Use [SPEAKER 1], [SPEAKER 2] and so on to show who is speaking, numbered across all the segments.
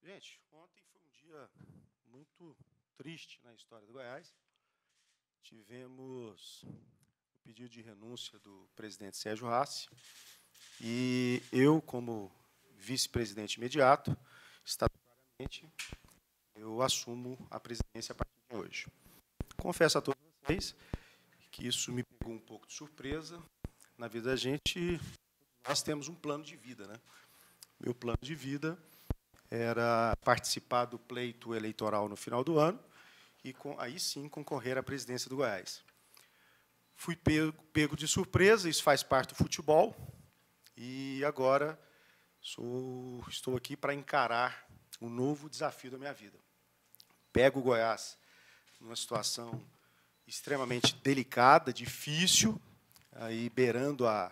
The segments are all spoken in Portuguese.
[SPEAKER 1] Gente, ontem foi um dia muito triste na história do Goiás. Tivemos o pedido de renúncia do presidente Sérgio Rassi e eu, como vice-presidente imediato, estatutaramente, eu assumo a presidência a partir de hoje. Confesso a todos vocês que isso me pegou um pouco de surpresa. Na vida da gente, nós temos um plano de vida, né? Meu plano de vida era participar do pleito eleitoral no final do ano e, aí sim, concorrer à presidência do Goiás. Fui pego de surpresa, isso faz parte do futebol, e agora estou aqui para encarar um novo desafio da minha vida. Pego o Goiás numa situação extremamente delicada, difícil, aí beirando a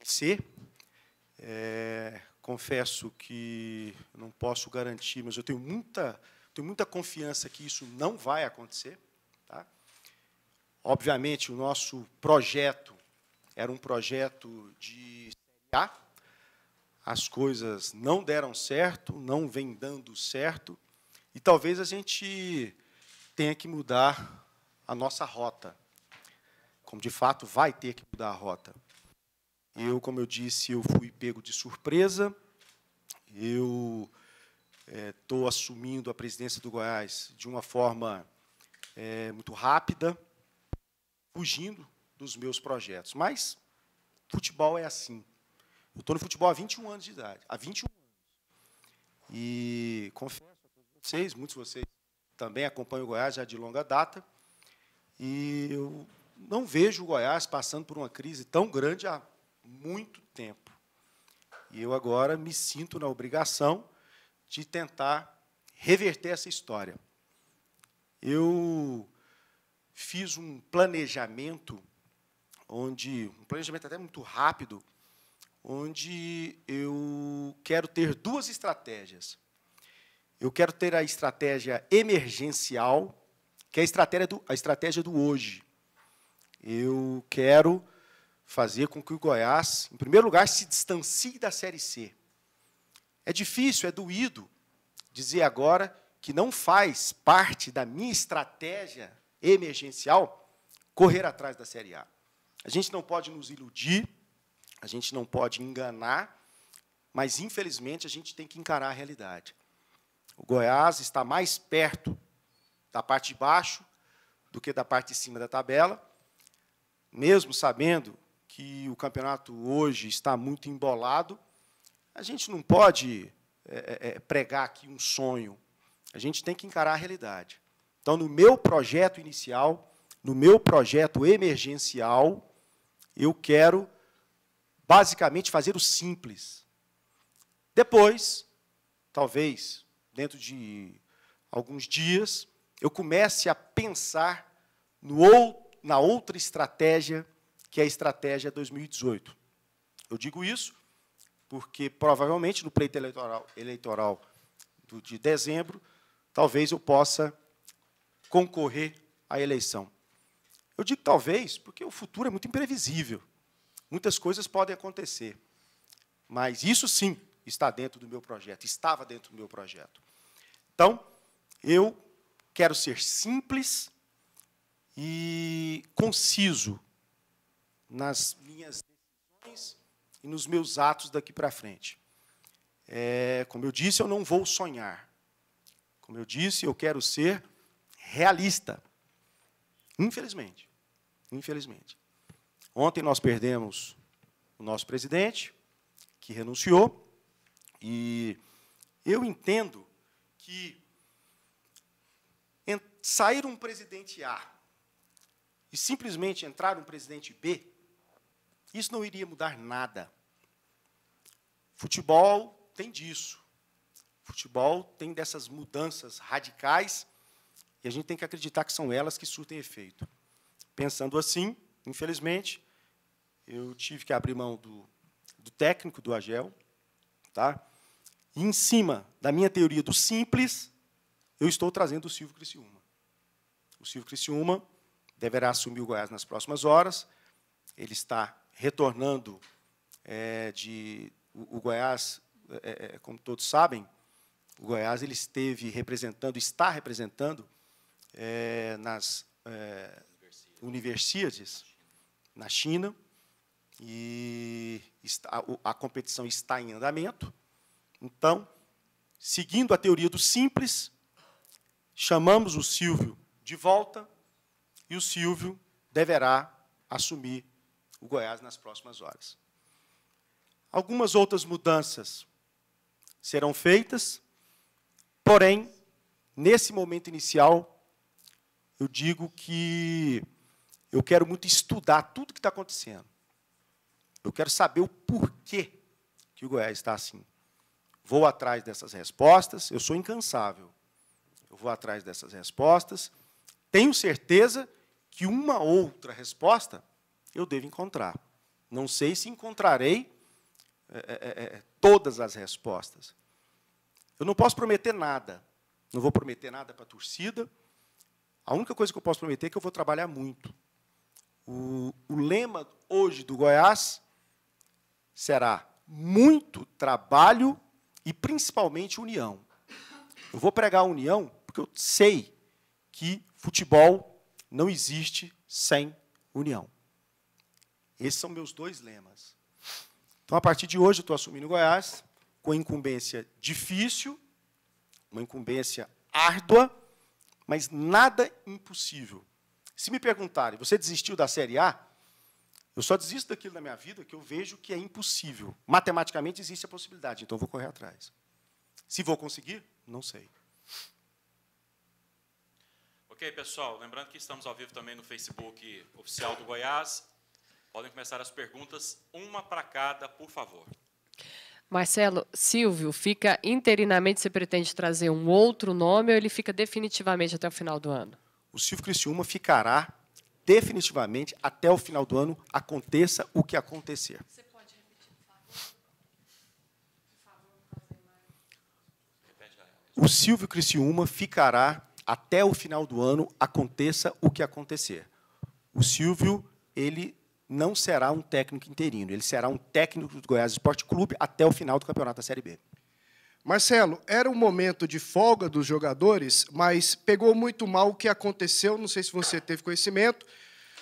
[SPEAKER 1] Série C. Confesso que não posso garantir, mas eu tenho muita confiança que isso não vai acontecer. Tá? Obviamente, o nosso projeto era um projeto de Série A. As coisas não deram certo, não vem dando certo, e talvez a gente tenha que mudar a nossa rota, como de fato vai ter que mudar a rota. Como eu disse, eu fui pego de surpresa. Eu estou assumindo a presidência do Goiás de uma forma muito rápida, fugindo dos meus projetos. Mas futebol é assim. Eu estou no futebol há 21 anos de idade. Há 21 anos. E confesso a todos vocês, muitos de vocês também acompanham o Goiás já de longa data, e eu não vejo o Goiás passando por uma crise tão grande há muito tempo. E eu agora me sinto na obrigação de tentar reverter essa história. Eu fiz um planejamento até muito rápido, onde eu quero ter duas estratégias. Eu quero ter a estratégia emergencial, que é a estratégia do hoje. Eu quero fazer com que o Goiás, em primeiro lugar, se distancie da Série C. É difícil, é doído dizer agora que não faz parte da minha estratégia emergencial correr atrás da Série A. A gente não pode nos iludir, a gente não pode enganar, mas, infelizmente, a gente tem que encarar a realidade. O Goiás está mais perto da parte de baixo do que da parte de cima da tabela, mesmo sabendo que o campeonato hoje está muito embolado. A gente não pode pregar aqui um sonho. A gente tem que encarar a realidade. Então, no meu projeto inicial, no meu projeto emergencial, eu quero, basicamente, fazer o simples. Depois, talvez, dentro de alguns dias, eu comece a pensar na outra estratégia, que é a estratégia 2018. Eu digo isso porque, provavelmente, no pleito eleitoral de dezembro, talvez eu possa concorrer à eleição. Eu digo talvez porque o futuro é muito imprevisível. Muitas coisas podem acontecer. Mas isso, sim, está dentro do meu projeto, estava dentro do meu projeto. Então, eu quero ser simples e conciso nas minhas decisões e nos meus atos daqui para frente. Como eu disse, eu não vou sonhar. Como eu disse, eu quero ser realista. Infelizmente. Infelizmente. Ontem nós perdemos o nosso presidente, que renunciou, e eu entendo que sair um presidente A e simplesmente entrar um presidente B, isso não iria mudar nada. Futebol tem disso. Futebol tem dessas mudanças radicais e a gente tem que acreditar que são elas que surtem efeito. Pensando assim, infelizmente, eu tive que abrir mão do técnico, do Agel, tá? E, em cima da minha teoria do simples, eu estou trazendo o Silvio Criciúma. O Silvio Criciúma deverá assumir o Goiás nas próximas horas. Ele está retornando o Goiás, como todos sabem, O Goiás ele esteve representando, está representando nas universidades na China, e a competição está em andamento. Então, seguindo a teoria do simples, chamamos o Silvio de volta e o Silvio deverá assumir o Goiás nas próximas horas. Algumas outras mudanças serão feitas, porém, nesse momento inicial, eu digo que eu quero muito estudar tudo que está acontecendo. Eu quero saber o porquê que o Goiás está assim. Vou atrás dessas respostas, eu sou incansável. Eu vou atrás dessas respostas. Tenho certeza que uma outra resposta eu devo encontrar. Não sei se encontrarei todas as respostas. Eu não posso prometer nada. Não vou prometer nada para a torcida. A única coisa que eu posso prometer é que eu vou trabalhar muito. O lema hoje do Goiás será muito trabalho e, principalmente, união. Eu vou pregar a união porque eu sei que futebol não existe sem união. Esses são meus dois lemas. Então, a partir de hoje, eu estou assumindo o Goiás com incumbência difícil, uma incumbência árdua, mas nada impossível. Se me perguntarem, você desistiu da Série A? Eu só desisto daquilo na minha vida que eu vejo que é impossível. Matematicamente existe a possibilidade, então eu vou correr atrás. Se vou conseguir, não sei.
[SPEAKER 2] Ok, pessoal, lembrando que estamos ao vivo também no Facebook oficial do Goiás. Podem começar as perguntas, uma para cada, por favor.
[SPEAKER 3] Marcelo, Silvio, fica interinamente, você pretende trazer um outro nome ou ele fica definitivamente até o final do ano?
[SPEAKER 1] O Silvio Criciúma ficará definitivamente até o final do ano, aconteça o que acontecer.
[SPEAKER 3] Você pode repetir, por favor?
[SPEAKER 1] O Silvio Criciúma ficará até o final do ano, aconteça o que acontecer. O Silvio, ele não será um técnico interino, ele será um técnico do Goiás Esporte Clube até o final do campeonato da Série B.
[SPEAKER 4] Marcelo, era um momento de folga dos jogadores, mas pegou muito mal o que aconteceu, não sei se você teve conhecimento,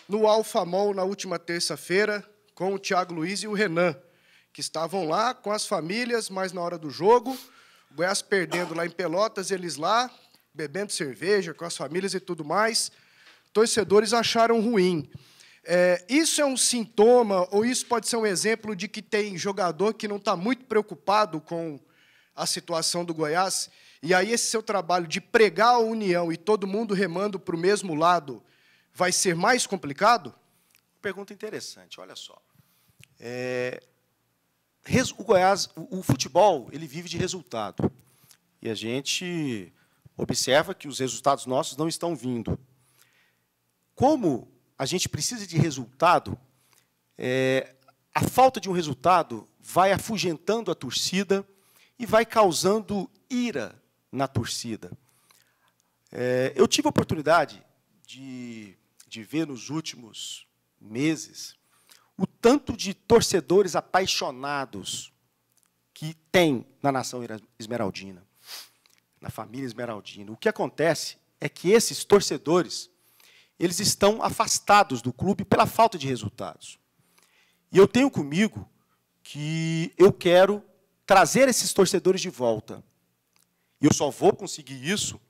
[SPEAKER 4] no Alfamol na última terça-feira, com o Thiago Luiz e o Renan, que estavam lá com as famílias, mas na hora do jogo, o Goiás perdendo lá em Pelotas, eles lá, bebendo cerveja com as famílias e tudo mais, torcedores acharam ruim. Isso é um sintoma, ou isso pode ser um exemplo de que tem jogador que não está muito preocupado com a situação do Goiás, e aí esse seu trabalho de pregar a união e todo mundo remando para o mesmo lado vai ser mais complicado?
[SPEAKER 1] Pergunta interessante, olha só. O Goiás, o futebol, ele vive de resultado. E a gente observa que os resultados nossos não estão vindo. Como a gente precisa de resultado, a falta de um resultado vai afugentando a torcida e vai causando ira na torcida. Eu tive a oportunidade de ver nos últimos meses o tanto de torcedores apaixonados que tem na nação esmeraldina, na família esmeraldina. O que acontece é que esses torcedores eles estão afastados do clube pela falta de resultados. E eu tenho comigo que eu quero trazer esses torcedores de volta. E eu só vou conseguir isso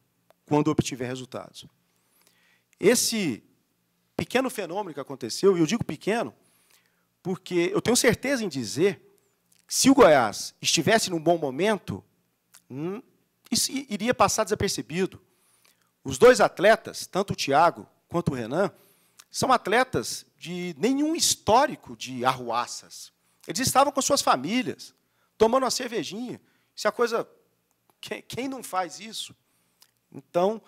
[SPEAKER 1] quando eu obtiver resultados. Esse pequeno fenômeno que aconteceu, e eu digo pequeno, porque eu tenho certeza em dizer que se o Goiás estivesse num bom momento, isso iria passar desapercebido. Os dois atletas, tanto o Thiago quanto o Renan, são atletas de nenhum histórico de arruaças. Eles estavam com suas famílias, tomando uma cervejinha. Isso é a coisa... Quem não faz isso? Então,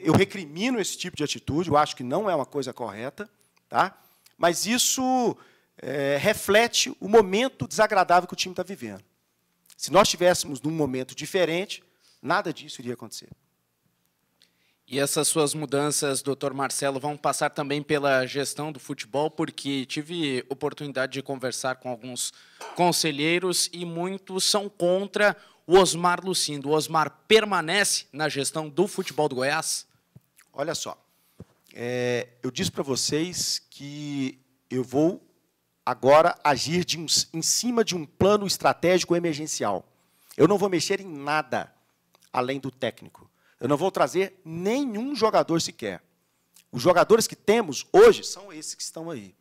[SPEAKER 1] eu recrimino esse tipo de atitude, eu acho que não é uma coisa correta, tá? Mas isso reflete o momento desagradável que o time está vivendo. Se nós estivéssemos num momento diferente, nada disso iria acontecer.
[SPEAKER 5] E essas suas mudanças, doutor Marcelo, vão passar também pela gestão do futebol, porque tive oportunidade de conversar com alguns conselheiros e muitos são contra o Osmar Lucindo. O Osmar permanece na gestão do futebol do Goiás?
[SPEAKER 1] Olha só, eu disse para vocês que eu vou agora agir em cima de um plano estratégico emergencial. Eu não vou mexer em nada além do técnico. Eu não vou trazer nenhum jogador sequer. Os jogadores que temos hoje são esses que estão aí.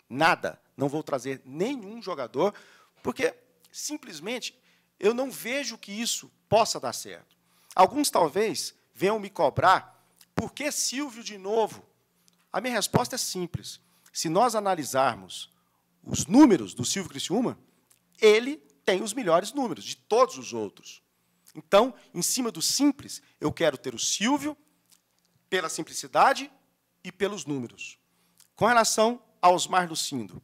[SPEAKER 1] Nada. Não vou trazer nenhum jogador, porque, simplesmente, eu não vejo que isso possa dar certo. Alguns, talvez, venham me cobrar, por que Silvio de novo? A minha resposta é simples. Se nós analisarmos os números do Silvio Criciúma, ele tem os melhores números de todos os outros. Então, em cima do simples, eu quero ter o Silvio pela simplicidade e pelos números. Com relação ao Osmar Lucindo,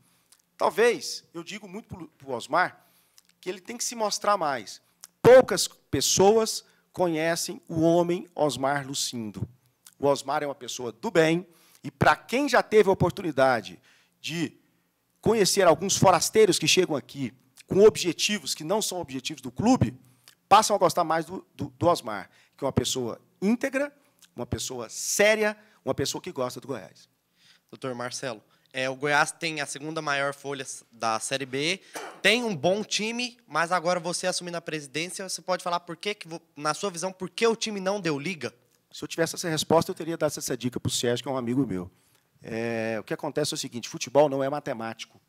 [SPEAKER 1] talvez, eu digo muito para o Osmar, que ele tem que se mostrar mais. Poucas pessoas conhecem o homem Osmar Lucindo. O Osmar é uma pessoa do bem, e para quem já teve a oportunidade de conhecer alguns forasteiros que chegam aqui com objetivos que não são objetivos do clube, passam a gostar mais do Osmar, que é uma pessoa íntegra, uma pessoa séria, uma pessoa que gosta do Goiás.
[SPEAKER 6] Doutor Marcelo, o Goiás tem a segunda maior folha da Série B, tem um bom time, mas agora você assumindo a presidência, você pode falar na sua visão, por que o time não deu liga?
[SPEAKER 1] Se eu tivesse essa resposta, eu teria dado essa dica para o Sérgio, que é um amigo meu. O que acontece é o seguinte, futebol não é matemático.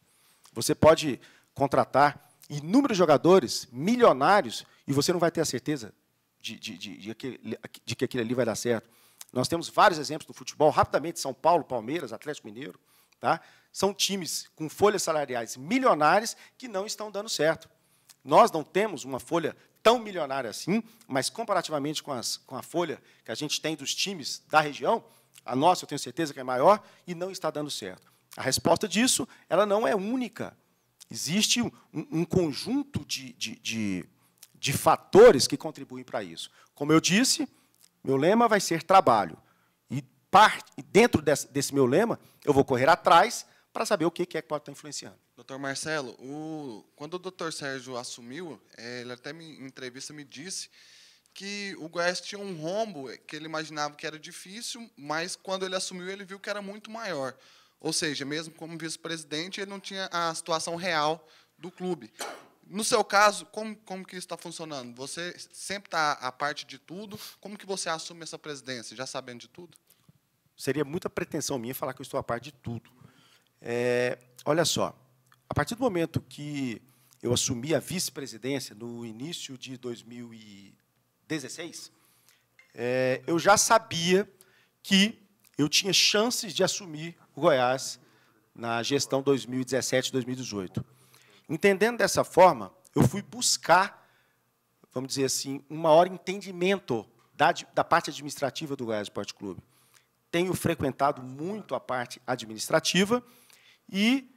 [SPEAKER 1] Você pode contratar inúmeros jogadores milionários e você não vai ter a certeza de que aquilo ali vai dar certo. Nós temos vários exemplos no futebol, rapidamente, São Paulo, Palmeiras, Atlético Mineiro. Tá? São times com folhas salariais milionárias que não estão dando certo. Nós não temos uma folha tão milionária assim, mas, comparativamente com a folha que a gente tem dos times da região, a nossa, eu tenho certeza que é maior, e não está dando certo. A resposta disso ela não é única. Existe um conjunto de fatores que contribuem para isso. Como eu disse, meu lema vai ser trabalho. E dentro desse meu lema, eu vou correr atrás para saber o que é que pode estar influenciando.
[SPEAKER 7] Doutor Marcelo, quando o doutor Sérgio assumiu, ele até em entrevista me disse que o Goiás tinha um rombo que ele imaginava que era difícil, mas quando ele assumiu, ele viu que era muito maior. Ou seja, mesmo como vice-presidente, ele não tinha a situação real do clube. No seu caso, como que isso está funcionando? Você sempre está à parte de tudo? Como que você assume essa presidência, já sabendo de tudo?
[SPEAKER 1] Seria muita pretensão minha falar que eu estou à parte de tudo. Olha só, a partir do momento que eu assumi a vice-presidência, no início de 2016, eu já sabia que eu tinha chances de assumir o Goiás na gestão 2017-2018. Entendendo dessa forma, eu fui buscar, vamos dizer assim, um maior entendimento da parte administrativa do Goiás Esporte Clube. Tenho frequentado muito a parte administrativa e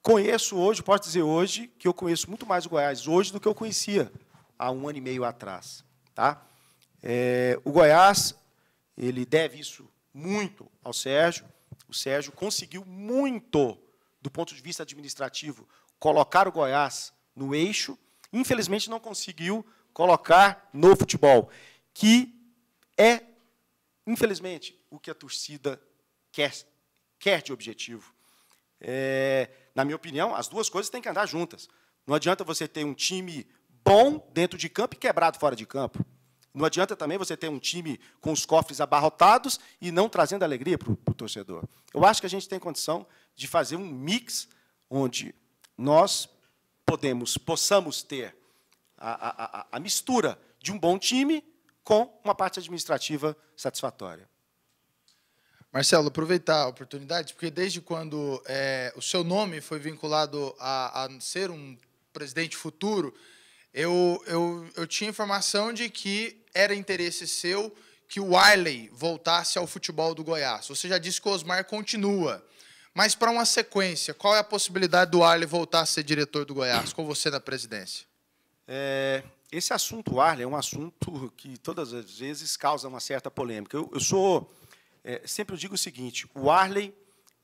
[SPEAKER 1] conheço hoje, posso dizer hoje, que eu conheço muito mais o Goiás hoje do que eu conhecia há 1 ano e meio atrás. Tá? O Goiás ele deve isso muito ao Sérgio. O Sérgio conseguiu muito, do ponto de vista administrativo, colocar o Goiás no eixo. Infelizmente, não conseguiu colocar no futebol, que é, infelizmente, o que a torcida quer de objetivo. Na minha opinião, as duas coisas têm que andar juntas. Não adianta você ter um time bom dentro de campo e quebrado fora de campo. Não adianta também você ter um time com os cofres abarrotados e não trazendo alegria para o torcedor. Eu acho que a gente tem condição de fazer um mix onde nós possamos ter a mistura de um bom time com uma parte administrativa satisfatória.
[SPEAKER 8] Marcelo, aproveitar a oportunidade, porque desde quando o seu nome foi vinculado a ser um presidente futuro, eu tinha informação de que era interesse seu que o Arley voltasse ao futebol do Goiás. Você já disse que o Osmar continua, mas para uma sequência, qual é a possibilidade do Arley voltar a ser diretor do Goiás, com você na presidência?
[SPEAKER 1] Esse assunto, Arley, é um assunto que todas as vezes causa uma certa polêmica. Sempre eu digo o seguinte, o Arley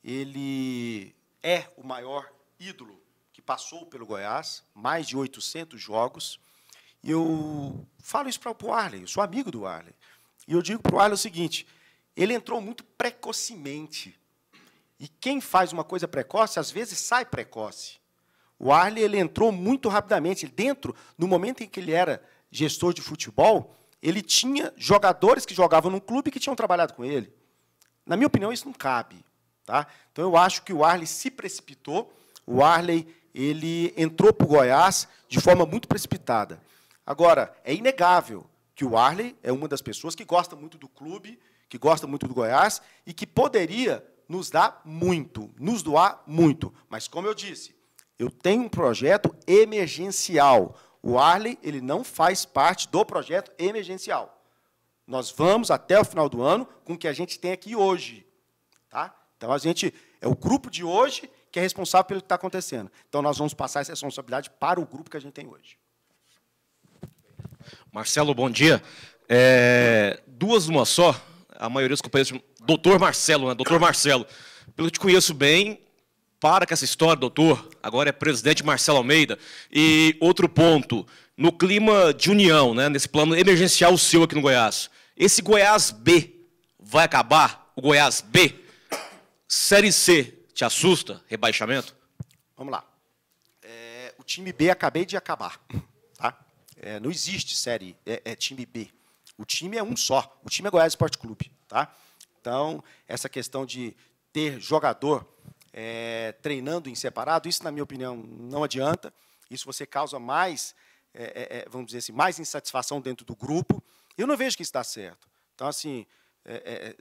[SPEAKER 1] ele é o maior ídolo que passou pelo Goiás, mais de 800 jogos, E eu falo isso para o Arley, eu sou amigo do Arley. E eu digo para o Arley o seguinte, ele entrou muito precocemente. E quem faz uma coisa precoce, às vezes, sai precoce. O Arley ele entrou muito rapidamente. No momento em que ele era gestor de futebol, ele tinha jogadores que jogavam no clube e que tinham trabalhado com ele. Na minha opinião, isso não cabe. Tá? Então, eu acho que o Arley se precipitou. O Arley ele entrou para o Goiás de forma muito precipitada. Agora, é inegável que o Arley é uma das pessoas que gosta muito do clube, que gosta muito do Goiás e que poderia nos dar muito, nos doar muito. Mas, como eu disse, eu tenho um projeto emergencial. O Arley ele não faz parte do projeto emergencial. Nós vamos até o final do ano com o que a gente tem aqui hoje. Tá? Então, é o grupo de hoje que é responsável pelo que está acontecendo. Então, nós vamos passar essa responsabilidade para o grupo que a gente tem hoje.
[SPEAKER 9] Marcelo, bom dia. Duas numa só. A maioria dos companheiros... Doutor Marcelo, né? Doutor Marcelo. Pelo que te conheço bem, para com essa história, doutor. Agora é presidente Marcelo Almeida. E outro ponto, no clima de união, né? Nesse plano emergencial seu aqui no Goiás. Esse Goiás B vai acabar? O Goiás B? Série C te assusta? Rebaixamento?
[SPEAKER 1] Vamos lá. O time B acabei de acabar. Tá? Não existe série time B. O time é um só. O time é Goiás Esporte Clube. Tá? Então, essa questão de ter jogador treinando em separado, isso, na minha opinião, não adianta. Isso você causa mais, vamos dizer assim, mais insatisfação dentro do grupo. Eu não vejo que isso dá certo. Então, assim,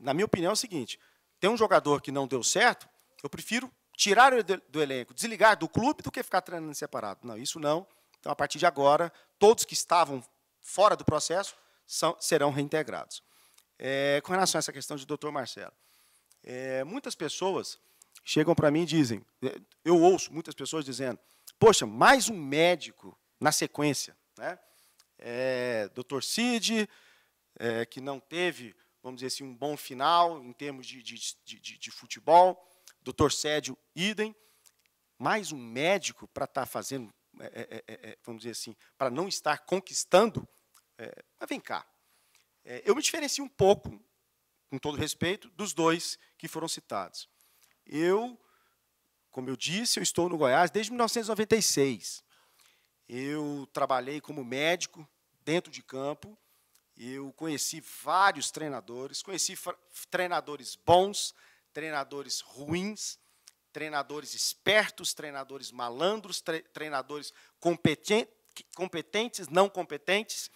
[SPEAKER 1] na minha opinião, é o seguinte, tem um jogador que não deu certo, eu prefiro tirar ele do elenco, desligar do clube, do que ficar treinando em separado. Não, isso não. Então, a partir de agora, todos que estavam fora do processo serão reintegrados. Com relação a essa questão de doutor Marcelo, muitas pessoas chegam para mim e dizem, eu ouço muitas pessoas dizendo, poxa, mais um médico na sequência, né? Doutor Cid, que não teve, vamos dizer assim, um bom final em termos de futebol, doutor Cédio, idem, mais um médico para estar fazendo, vamos dizer assim, para não estar conquistando, mas vem cá. Eu me diferencio um pouco, com todo respeito, dos dois que foram citados. Como eu disse, eu estou no Goiás desde 1996. Eu trabalhei como médico dentro de campo, eu conheci vários treinadores, conheci treinadores bons, treinadores ruins, treinadores espertos, treinadores malandros, treinadores competentes, não competentes,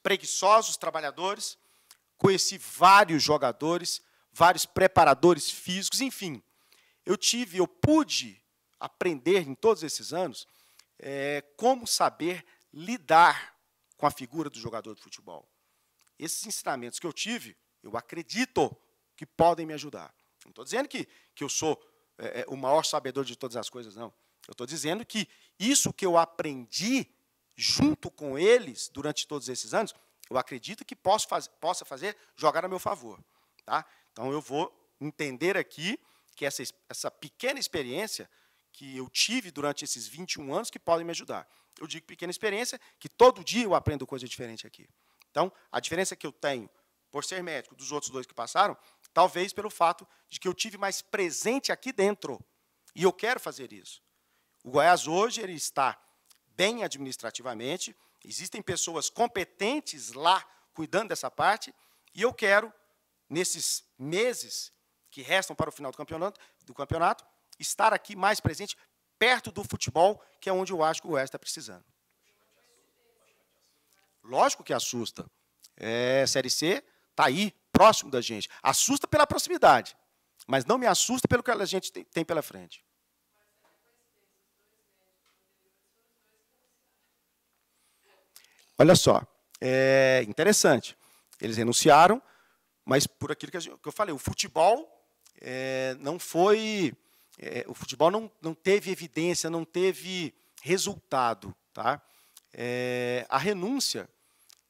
[SPEAKER 1] preguiçosos, trabalhadores. Conheci vários jogadores, vários preparadores físicos, enfim. Eu pude aprender em todos esses anos como saber lidar com a figura do jogador de futebol. Esses ensinamentos que eu tive, eu acredito que podem me ajudar. Não estou dizendo que eu sou o maior sabedor de todas as coisas, não. Eu estou dizendo que isso que eu aprendi junto com eles durante todos esses anos, eu acredito que possa fazer jogar a meu favor. Tá? Então, eu vou entender aqui que essa pequena experiência que eu tive durante esses 21 anos que podem me ajudar. Eu digo pequena experiência, que todo dia eu aprendo coisa diferente aqui. Então, a diferença que eu tenho, por ser médico, dos outros dois que passaram, talvez pelo fato de que eu tive mais presente aqui dentro. E eu quero fazer isso. O Goiás hoje ele está bem administrativamente, existem pessoas competentes lá cuidando dessa parte, e eu quero, nesses meses que restam para o final do campeonato, estar aqui mais presente, perto do futebol, que é onde eu acho que o Goiás está precisando. Lógico que assusta. Série C está aí, próximo da gente. Assusta pela proximidade, mas não me assusta pelo que a gente tem pela frente. Olha só, interessante. Eles renunciaram, mas por aquilo que eu falei, o futebol não foi... o futebol não teve evidência, não teve resultado. Tá? A renúncia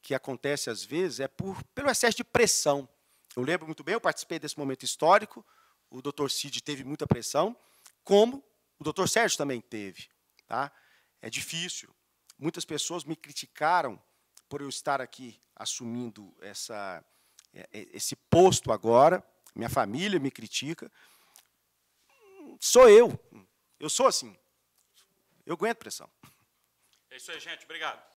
[SPEAKER 1] que acontece às vezes pelo excesso de pressão. Eu lembro muito bem, eu participei desse momento histórico, o doutor Cid teve muita pressão, como o doutor Sérgio também teve. Tá? É difícil. Muitas pessoas me criticaram por eu estar aqui assumindo esse posto agora. Minha família me critica. Sou eu. Eu sou assim. Eu aguento pressão.
[SPEAKER 2] É isso aí, gente. Obrigado.